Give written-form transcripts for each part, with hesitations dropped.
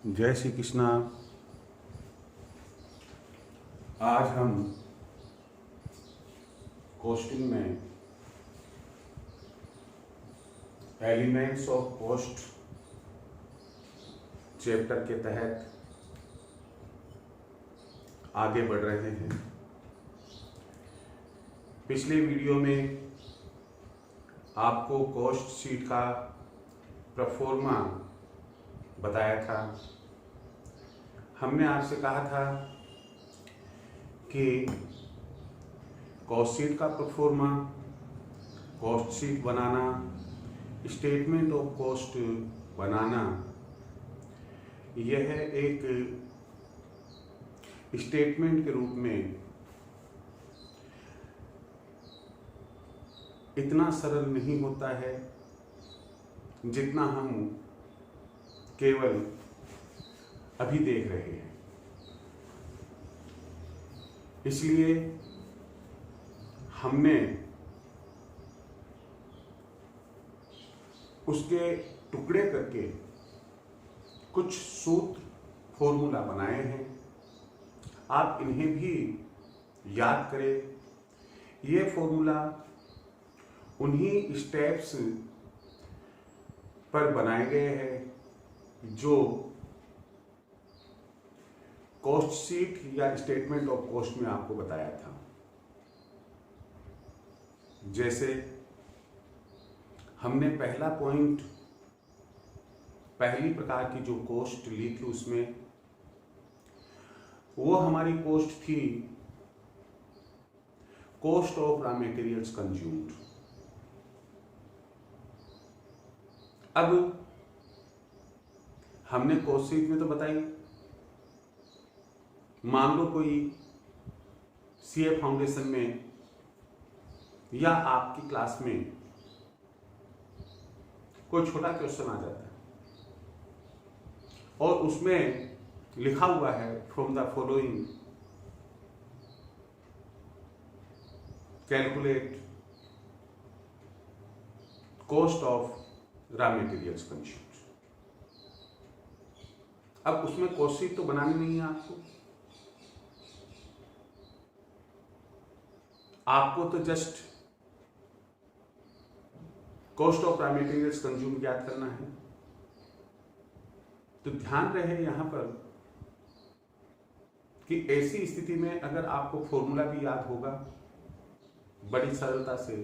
जय श्री कृष्णा। आज हम कॉस्टिंग में एलिमेंट्स ऑफ कॉस्ट चैप्टर के तहत आगे बढ़ रहे हैं। पिछले वीडियो में आपको कॉस्ट शीट का प्रोफॉर्मा बताया था। हमने आपसे कहा था कि कॉस्ट शीट का प्रोफॉर्मा, कॉस्ट शीट बनाना, स्टेटमेंट ऑफ कॉस्ट बनाना, यह एक स्टेटमेंट के रूप में इतना सरल नहीं होता है जितना हम केवल अभी देख रहे हैं। इसलिए हमने उसके टुकड़े करके कुछ सूत्र फॉर्मूला बनाए हैं। आप इन्हें भी याद करें। ये फॉर्मूला उन्हीं स्टेप्स पर बनाए गए हैं जो कॉस्ट शीट या स्टेटमेंट ऑफ कॉस्ट में आपको बताया था। जैसे हमने पहला पॉइंट, पहली प्रकार की जो कॉस्ट ली थी, उसमें वो हमारी कॉस्ट थी cost of raw materials consumed. अब हमने कॉस्ट शीट में तो बताई, मान लो कोई सीए फाउंडेशन में या आपकी क्लास में कोई छोटा क्वेश्चन आ जाता है और उसमें लिखा हुआ है from the following calculate cost of raw materials consumed. अब उसमें कॉस्ट शीट तो बनानी नहीं है आपको तो just cost of raw materials consume ज्ञात करना है। तो ध्यान रहे यहां पर कि ऐसी स्थिति में अगर आपको फॉर्मूला भी याद होगा, बड़ी सरलता से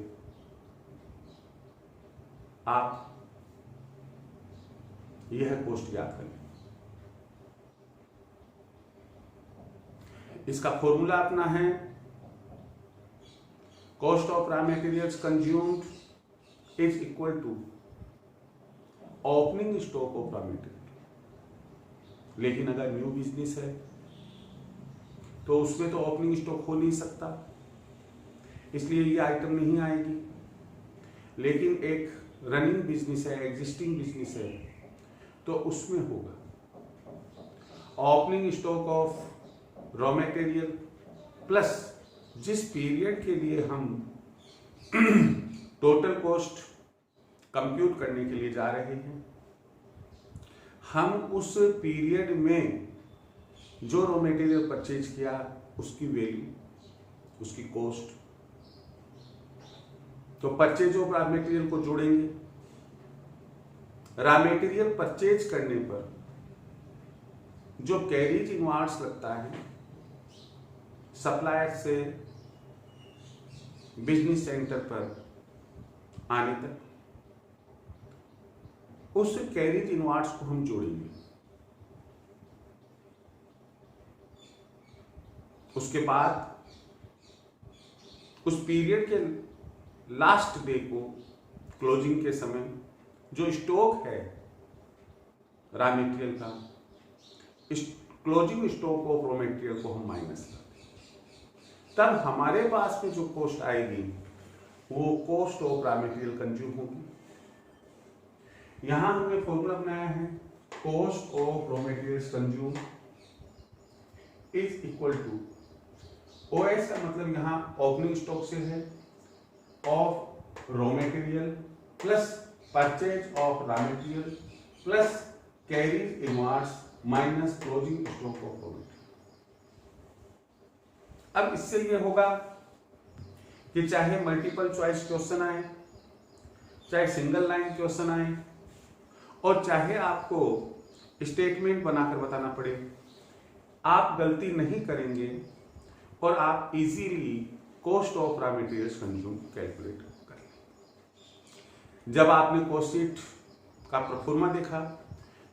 आप यह कॉस्ट याद करें। इसका फॉर्मूला अपना है cost of raw materials consumed is equal to opening stock of raw material. लेकिन अगर न्यू बिजनेस है तो उसमें तो ओपनिंग स्टॉक हो नहीं सकता, इसलिए ये आइटम नहीं आएगी। लेकिन एक रनिंग बिजनेस है, एग्जिस्टिंग बिजनेस है, तो उसमें होगा opening stock of raw material plus जिस पीरियड के लिए हम टोटल कॉस्ट कंप्यूट करने के लिए जा रहे हैं, हम उस पीरियड में जो रॉ मटेरियल परचेज किया उसकी वैल्यू, उसकी कॉस्ट। तो परचेज ऑफ रॉ मटेरियल को जोड़ेंगे। रॉ मटेरियल परचेज करने पर जो कैरिज इनवार्ड्स लगता है सप्लायर से बिजनेस सेंटर पर आने तक, उस कैरिज इनवार्ड्स को हम जोड़ेंगे। उसके बाद उस पीरियड के लास्ट डे को, क्लोजिंग के समय, जो स्टॉक है रॉ मटेरियल का, इस closing stock of raw material को हम माइनस करते हैं। तब हमारे पास में जो कॉस्ट आएगी वो cost of raw material consume होगी। यहां हमने फॉर्मूला बनाया है cost of raw materials consume is equal to OS का मतलब यहां ओपनिंग स्टॉक से है, of raw material plus purchase of raw material plus carriage inwards minus closing stock of raw material. अब इससे ये होगा कि चाहे मल्टीपल चॉइस क्वेश्चन आए, चाहे सिंगल लाइन क्वेश्चन आए, और चाहे आपको स्टेटमेंट बनाकर बताना पड़े, आप गलती नहीं करेंगे और आप easily cost of raw materials consume calculate कर लेंगे। जब आपने कॉस्ट शीट का प्रोफॉर्मा देखा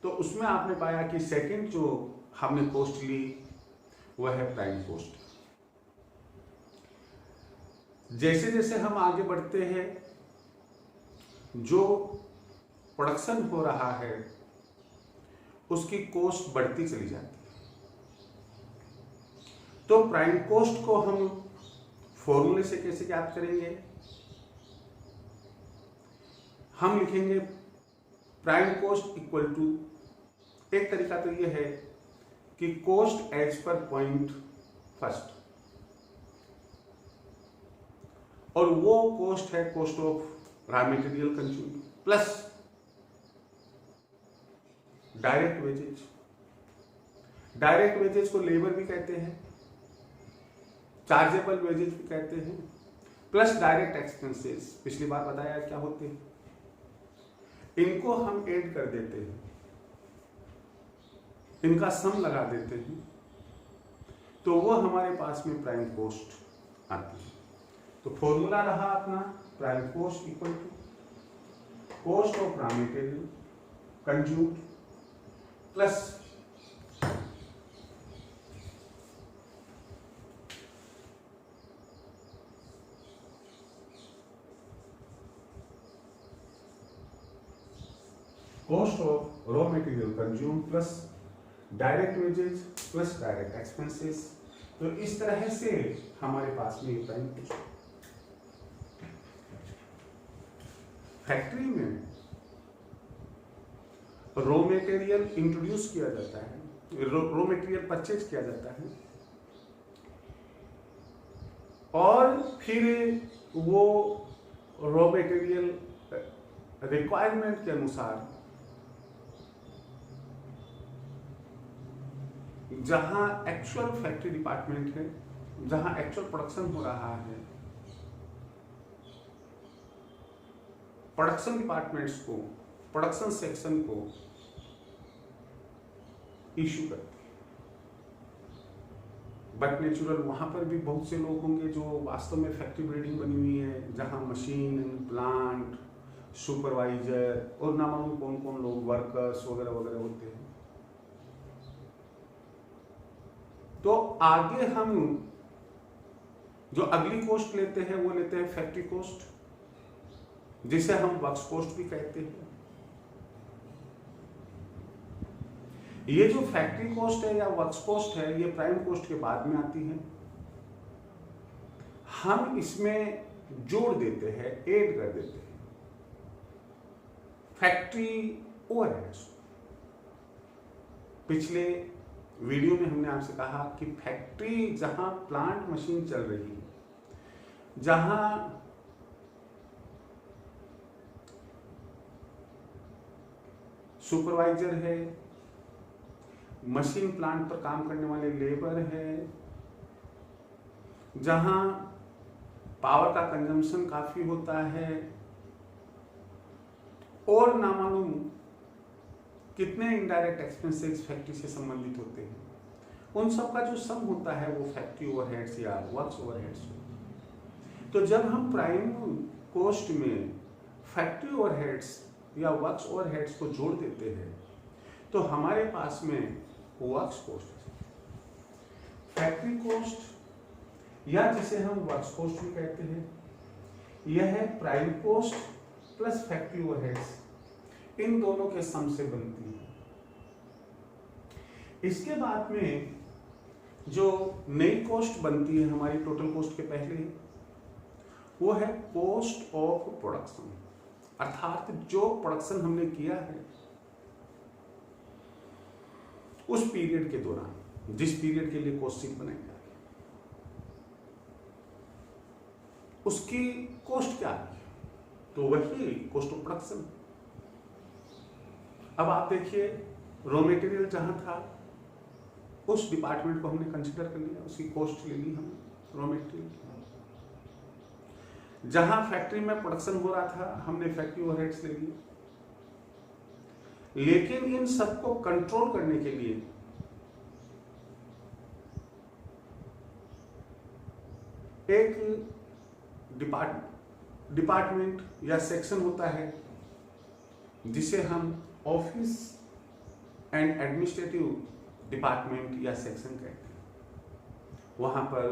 तो उसमें आपने पाया कि सेकंड जो हमने कॉस्ट ली वह है प्राइम कॉस्ट। जैसे जैसे हम आगे बढ़ते हैं, जो प्रोडक्शन हो रहा है उसकी कॉस्ट बढ़ती चली जाती है। तो प्राइम कॉस्ट को हम फॉर्मूले से कैसे ज्ञात करेंगे? हम लिखेंगे प्राइम कॉस्ट इक्वल टू, एक तरीका तो यह है कि cost as per point first, और वो कॉस्ट है cost of raw material consume plus direct wages. Direct wages को लेबर भी कहते हैं, चार्जेबल वेजेज भी कहते हैं, प्लस डायरेक्ट एक्सपेंसेस, पिछली बार बताया क्या होते हैं, इनको हम ऐड कर देते हैं, इनका सम लगा देते हैं, तो वो हमारे पास में प्राइम कॉस्ट आती है। तो फॉर्मूला रहा अपना prime cost equal to cost of raw material consumed plus cost of raw material consume plus direct wages plus direct expenses. तो इस तरह से हमारे पास में ये प्राइम कॉस्ट। फैक्ट्री में रॉ मटेरियल इंट्रोड्यूस किया जाता है, रॉ मटेरियल परचेज किया जाता है, और फिर वो रॉ मटेरियल रिक्वायरमेंट के अनुसार जहां एक्चुअल फैक्ट्री डिपार्टमेंट है, जहां एक्चुअल प्रोडक्शन हो रहा है, प्रोडक्शन डिपार्टमेंट्स को, प्रोडक्शन सेक्शन को इश्यू करती है। बट नेचुरल वहां पर भी बहुत से लोग होंगे जो वास्तव में फैक्ट्री बिल्डिंग बनी हुई है, जहां मशीन, प्लांट, सुपरवाइजर और ना मालूम कौन कौन लोग, वर्कर्स वगैरह वगैरह होते हैं। तो आगे हम जो अगली कॉस्ट लेते हैं वो लेते हैं फैक्ट्री कॉस्ट, जिसे हम वर्क्स कॉस्ट भी कहते हैं। ये जो फैक्ट्री कॉस्ट है या वर्क्स कॉस्ट है, ये प्राइम कॉस्ट के बाद में आती है। हम इसमें जोड़ देते हैं, ऐड कर देते हैं फैक्ट्री ओवरहेड्स। पिछले वीडियो में हमने आपसे कहा कि फैक्ट्री जहां प्लांट मशीन चल रही है, जहां सुपरवाइजर है, मशीन प्लांट पर काम करने वाले लेबर है, जहां पावर का कंजम्पशन काफी होता है, और ना मालूम कितने इनडायरेक्ट एक्सपेंसेस फैक्ट्री से संबंधित होते हैं, उन सब का जो सम होता है वो फैक्ट्री ओवरहेड्स या वर्क्स ओवरहेड्स होते हैं। तो जब हम प्राइम कॉस्ट में फैक्ट्री ओवरहेड्स या वर्क्स ओवरहेड्स को जोड़ देते हैं तो हमारे पास में वर्क्स कॉस्ट, फैक्ट्री कॉस्ट या जिसे हम वर्क्स कॉस्ट भी कहते हैं, यह है prime cost plus factory overheads, इन दोनों के सम से बनती है। इसके बाद में जो नई कॉस्ट बनती है हमारी टोटल कॉस्ट के पहले, वो है कॉस्ट ऑफ प्रोडक्शन, अर्थात जो प्रोडक्शन हमने किया है उस पीरियड के दौरान, जिस पीरियड के लिए कॉस्ट शीट बनाई जा रही है, उसकी कॉस्ट क्या है, तो वही कॉस्ट ऑफ प्रोडक्शन। अब आप देखिए रॉ मटेरियल जहां था उस डिपार्टमेंट को हमने कंसिडर कर लिया, उसकी कॉस्ट ले ली हमने रॉ मटेरियल। जहां फैक्ट्री में प्रोडक्शन हो रहा था हमने फैक्ट्री ओवरहेड्स ले लिए। लेकिन इन सबको कंट्रोल करने के लिए एक डिपार्टमेंट या सेक्शन होता है जिसे हम ऑफिस एंड एडमिनिस्ट्रेटिव डिपार्टमेंट या सेक्शन कहते हैं। वहां पर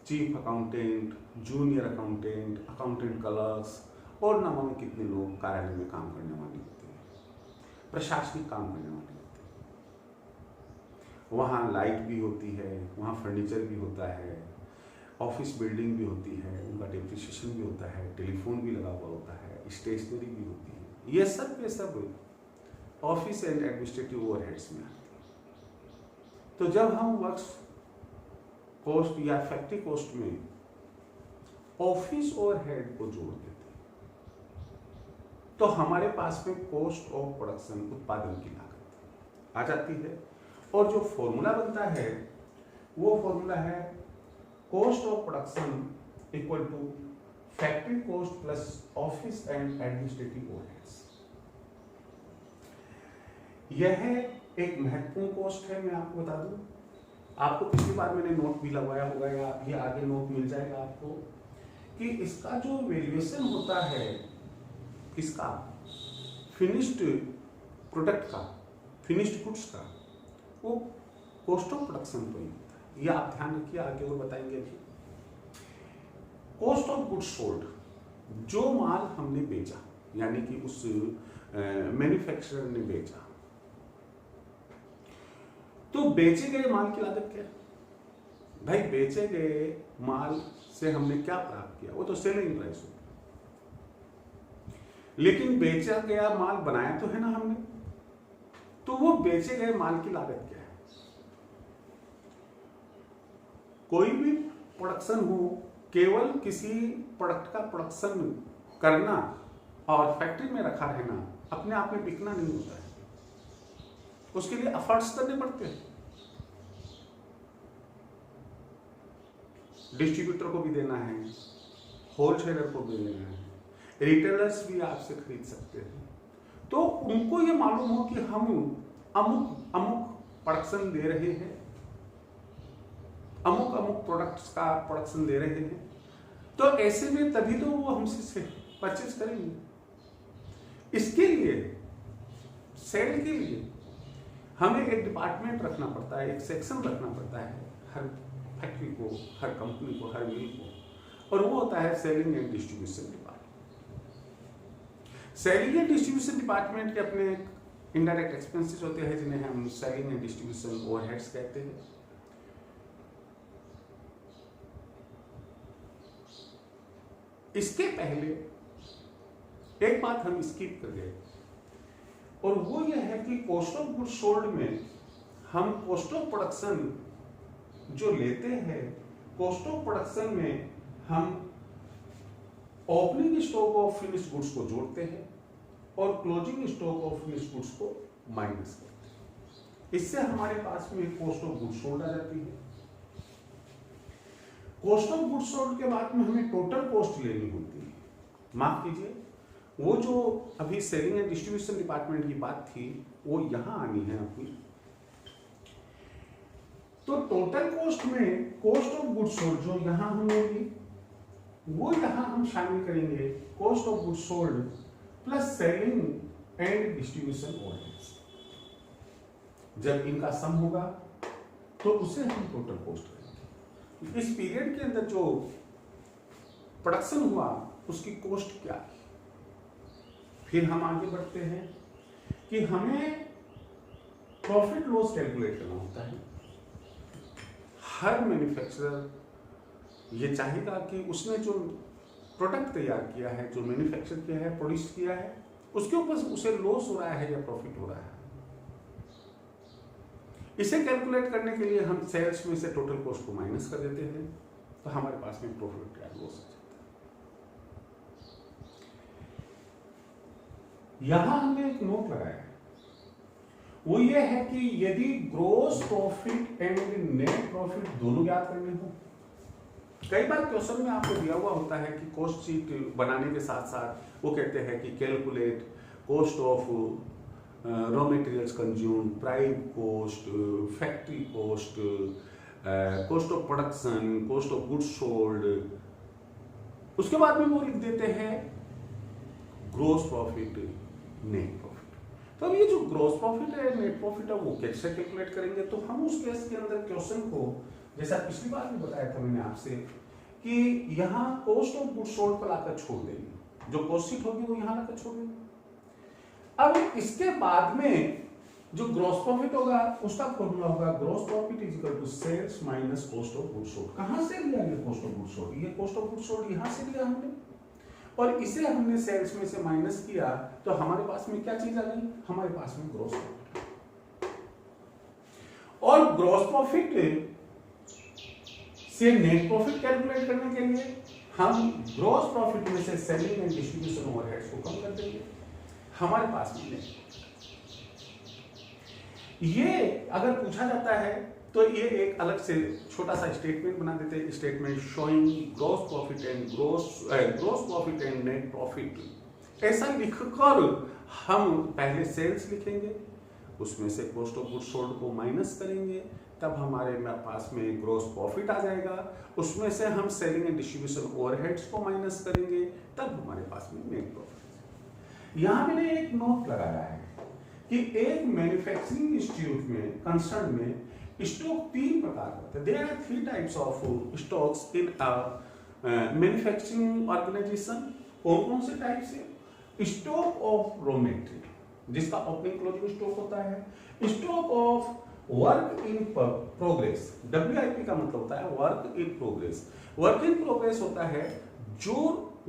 chief accountant, junior accountant, accountant clerks और न मालूम कितने लोग कार्यालय में काम करने वाले होते हैं, प्रशासनिक काम करने वाले होते हैं। वहाँ लाइट भी होती है, वहाँ फर्नीचर भी होता है, ऑफिस बिल्डिंग भी होती है, उनका डेप्रिसिएशन भी होता है, टेलीफोन भी लगा हुआ होता है, स्टेशनरी भी होती है। ये सब के सब ऑफिस एंड एडमिनिस्ट्रेटिव ओवरहेड्स में आते हैं। तो जब हम वर्क्स कॉस्ट या फैक्ट्री कॉस्ट में ऑफिस ओवरहेड को जोड़ देते हैं तो हमारे पास में कॉस्ट ऑफ प्रोडक्शन, उत्पादन की लागत आ जाती है। और जो फॉर्मूला बनता है वो फॉर्मूला है cost of production equal to factory cost plus office and administrative overheads. यह एक महत्वपूर्ण कॉस्ट है। मैं आपको बता दूं, आपको पिछली बार मैंने नोट भी लगवाया होगा या ये आगे नोट मिल जाएगा आपको कि इसका जो वैल्यूएशन होता है किसका, फिनिश्ड प्रोडक्ट का, फिनिश्ड गुड्स का, वो कॉस्ट ऑफ प्रोडक्शन पर ही होता है। ये आप ध्यान रखिए, आगे वो बताएंगे अभी। कॉस्ट ऑफ गुड्स सोल्ड, जो माल हमने बेचा यानी कि उस मैन्युफैक्चरर ने बेचा, तो बेचे गए माल की लागत क्या है भाई? बेचे गए माल से हमने क्या प्राप्त किया, वो तो सेलिंग प्राइस होती है। लेकिन बेचा गया माल बनाया तो है ना हमने, तो वो बेचे गए माल की लागत क्या है? कोई भी प्रोडक्शन हो, केवल किसी प्रोडक्ट का प्रोडक्शन करना और फैक्ट्री में रखा रहना अपने आप में बिकना नहीं होता है। उसके लिए एफर्ट्स करने पड़ते हैं। डिस्ट्रीब्यूटर को भी देना है, होलसेलर को भी देना है, रिटेलर्स भी आपसे खरीद सकते हैं। तो उनको ये मालूम हो कि हम अमुक अमुक प्रोडक्शन दे रहे हैं, अमुक अमुक प्रोडक्ट्स का प्रोडक्शन दे रहे हैं, तो ऐसे में तभी तो वो हमसे परचेज करेंगे। इसके लिए, सेल के लिए हमें एक डिपार्टमेंट रखना पड़ता है, एक सेक्शन रखना पड़ता है हर फैक्ट्री को, हर कंपनी को, हर मिल को, और वो होता है selling and distribution department. Selling and distribution department के अपने इनडायरेक्ट एक्सपेंसेस होते हैं जिन्हें हम सेलिंग एंड डिस्ट्रीब्यूशन ओवरहेड्स कहते हैं। इसके पहले एक बात हम स्किप कर गए, और वो ये है कि कॉस्ट ऑफ गुड्स सोल्ड में हम कॉस्ट ऑफ प्रोडक्शन जो लेते हैं, कॉस्ट ऑफ प्रोडक्शन में हम opening stock of finished goods को जोड़ते हैं और closing stock of finished goods को माइनस करते हैं। इससे हमारे पास में कॉस्ट ऑफ गुड्स सोल्ड आ जाती है। कॉस्ट ऑफ गुड्स सोल्ड के बाद में हमें टोटल कॉस्ट लेनी होती है। माफ कीजिए, वो जो अभी सेलिंग एंड डिस्ट्रीब्यूशन डिपार्टमेंट की बात थी वो यहां आनी है अपनी। तो टोटल कॉस्ट में कॉस्ट ऑफ गुड्स सोल्ड जो यहां हम होगी वो यहां हम शामिल करेंगे cost of goods sold plus selling and distribution overheads. जब इनका सम होगा तो उसे हम टोटल कॉस्ट करेंगे। इस पीरियड के अंदर जो प्रोडक्शन हुआ उसकी कॉस्ट क्या है। फिर हम आगे बढ़ते हैं कि हमें प्रॉफिट लॉस कैलकुलेट करना होता है। हर मैन्युफैक्चरर ये चाहेगा कि उसने जो प्रोडक्ट तैयार किया है, जो मैन्युफैक्चर किया है, प्रोड्यूस किया है, उसके ऊपर उसे लॉस हो रहा है या प्रॉफिट हो रहा है। इसे कैलकुलेट करने के लिए हम सेल्स में से टोटल कॉस्ट को माइनस कर देते हैं, तो हमारे पास में प्रॉफिट या लॉस हो जाता है। यहां हमने एक नोट लगाया है, वो ये है कि यदि gross profit and net profit दोनों ज्ञात करने हो, कई बार क्वेश्चन में आपको दिया हुआ होता है कि कॉस्ट शीट बनाने के साथ साथ वो कहते हैं कि calculate cost of raw materials consume, prime cost, factory cost, cost of production, cost of goods sold. उसके बाद में वो लिख देते हैं ग्रोस प्रॉफिट, नेट प्रॉफिट। तो अब ये जो ग्रोस प्रॉफिट है, नेट प्रॉफिट है, वो कैसे कैलकुलेट करेंगे? तो हम उस केस के अंदर क्वेश्चन को, जैसा पिछली बार भी बताया था मैंने आपसे, कि यहाँ कॉस्ट ऑफ गुड्स सोल्ड पर लाकर छोड़ देंगे, जो कॉस्ट शीट होगी वो यहाँ लाकर छोड़ देंगे। अब इसके बाद में जो ग्रॉस प्रॉफिट होगा उसका फॉर्मूला होगा gross profit is equal to sales minus cost of goods sold. कहां से लिया ये कॉस्ट ऑफ गुड्स सोल्ड? ये कॉस्ट ऑफ गुड्स सोल्ड यहां से लिया हमने, और इसे हमने सेल्स में से माइनस किया, तो हमारे पास में क्या चीज आ गई? हमारे पास में ग्रॉस प्रॉफिट। और ग्रॉस प्रॉफिट से नेट प्रॉफिट कैलकुलेट करने के लिए हम ग्रॉस प्रॉफिट में से सेलिंग एंड डिस्ट्रीब्यूशन ओवरहेड्स को कम कर देंगे, हमारे पास में ये अगर पूछा जाता है तो ये एक अलग से छोटा सा स्टेटमेंट बना देते हैं, statement showing gross profit and gross profit and net profit. ऐसा लिखकर हम पहले सेल्स लिखेंगे, उसमें से कॉस्ट ऑफ गुड्स सोल्ड को माइनस करेंगे, तब हमारे पास में ग्रॉस प्रॉफिट आ जाएगा। उसमें से हम सेलिंग एंड डिस्ट्रीब्यूशन ओवरहेड्स को माइनस करेंगे, तब हमारे पास में नेट प्रॉफिट। यहां मैंने एक नोट लगाया है कि एक मैन्युफैक्चरिंग इंस्टीट्यूट में, कंसर्न में स्टॉक 3 प्रकार का होता है। There are 3 types of stocks in a manufacturing organisation. कौन से टाइप से? स्टॉक ऑफ रॉ मटेरियल, जिसका ओपनिंग क्लोजिंग स्टॉक होता है। Stock of work in progress, WIP का मतलब होता है work in progress. Work in progress होता है जो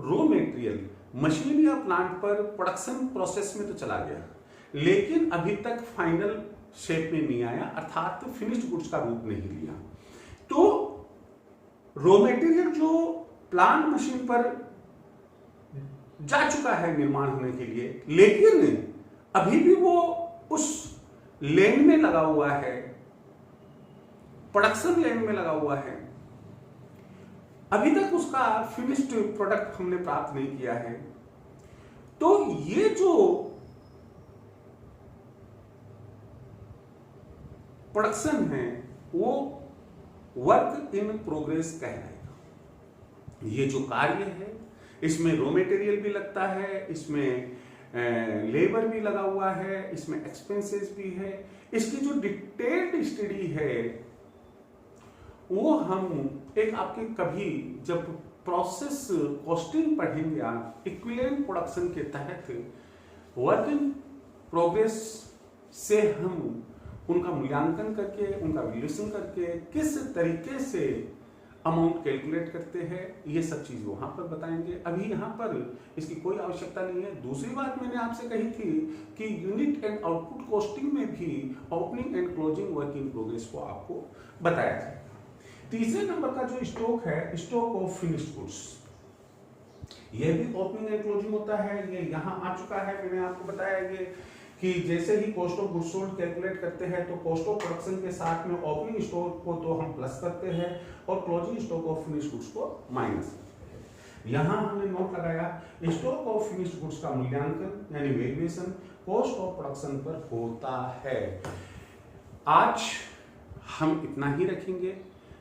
रॉ मटेरियल मशीन या प्लांट पर प्रोडक्शन प्रोसेस में तो चला गया, लेकिन अभी तक फाइनल शेप में नहीं आया, अर्थात फिनिश्ड गुड्स का रूप नहीं लिया। तो रॉ मटेरियल जो प्लांट मशीन पर जा चुका है निर्माण होने के लिए, लेकिन अभी भी वो उस लेन में लगा हुआ है, प्रोडक्शन लेन में लगा हुआ है, अभी तक उसका फिनिश्ड प्रोडक्ट हमने प्राप्त नहीं किया है। तो ये जो प्रोडक्शन है वो वर्क इन प्रोग्रेस कहलाएगा। ये जो कार्य है इसमें रॉ मटेरियल भी लगता है, इसमें लेबर भी लगा हुआ है, इसमें एक्सपेंसेस भी है। इसकी जो डिटेल्ड स्टडी है वो हम एक आपके कभी जब प्रोसेस कॉस्टिंग पढ़ेंगे आप, इक्विवेलेंट प्रोडक्शन के तहत वर्क इन प्रोग्रेस से हम उनका मूल्यांकन करके, उनका विश्लेषण करके किस तरीके से अमाउंट कैलकुलेट करते हैं, ये सब चीज वहां पर बताएंगे। अभी यहाँ पर इसकी कोई आवश्यकता नहीं है। दूसरी बात मैंने आपसे कही थी कि यूनिट एंड आउटपुट कॉस्टिंग में भी opening and closing work in progress को आपको बताया जाएगा। तीसरे नंबर का जो स्टॉक है, स्टॉक ऑफ फिनिश्ड गुड्स, ये भी ओपनिंग एंड क्लोजिंग होता है। ये यहाँ आ चुका है, मैंने आपको बताया ये कि जैसे ही cost of goods sold calculate करते हैं तो कॉस्ट ऑफ प्रोडक्शन के साथ में ओपनिंग स्टॉक को तो हम प्लस करते हैं और closing stock of finished goods को माइनस करते हैं। यहाँ हमने नोट लगाया स्टॉक ऑफ फिनिश्ड गुड्स का मूल्यांकन यानी वैल्यूएशन कॉस्ट ऑफ प्रोडक्शन पर होता है। आज हम इतना ही रखेंगे।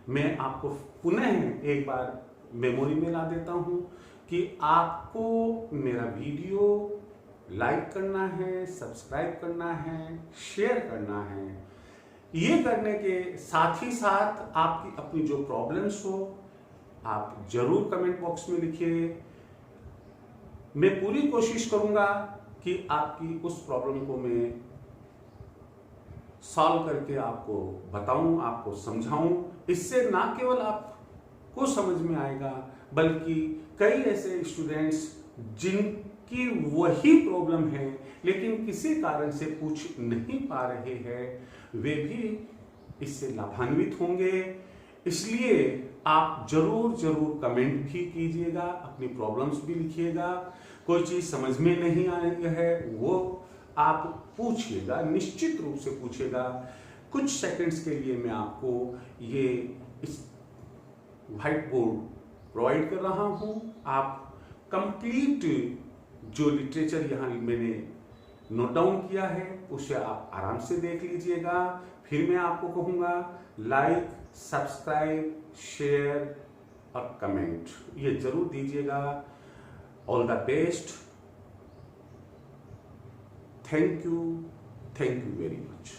मैं आपको पुनः एक बार मेमोरी में ला देता हूं कि आपको मेरा वीडियो लाइक करना है, सब्सक्राइब करना है, शेयर करना है। ये करने के साथ ही साथ आपकी अपनी जो प्रॉब्लम्स हो आप जरूर कमेंट बॉक्स में लिखिए। मैं पूरी कोशिश करूंगा कि आपकी उस प्रॉब्लम को मैं सॉल्व करके आपको बताऊं, आपको समझाऊं। इससे ना केवल आपको समझ में आएगा बल्कि कई ऐसे स्टूडेंट्स जिनकी वही प्रॉब्लम है लेकिन किसी कारण से पूछ नहीं पा रहे हैं, वे भी इससे लाभान्वित होंगे। इसलिए आप जरूर जरूर कमेंट भी कीजिएगा, अपनी प्रॉब्लम्स भी लिखिएगा। कोई चीज समझ में नहीं आई है वो आप पूछिएगा, निश्चित रूप से पूछिएगा। कुछ सेकंड्स के लिए मैं आपको ये इस व्हाइट बोर्ड प्रोवाइड कर रहा हूं। आप कंप्लीट जो लिटरेचर यहाँ मैंने नोट डाउन किया है उसे आप आराम से देख लीजिएगा। फिर मैं आपको कहूँगा लाइक, सब्सक्राइब, शेयर और कमेंट ये जरूर दीजिएगा। All the best. Thank you very much.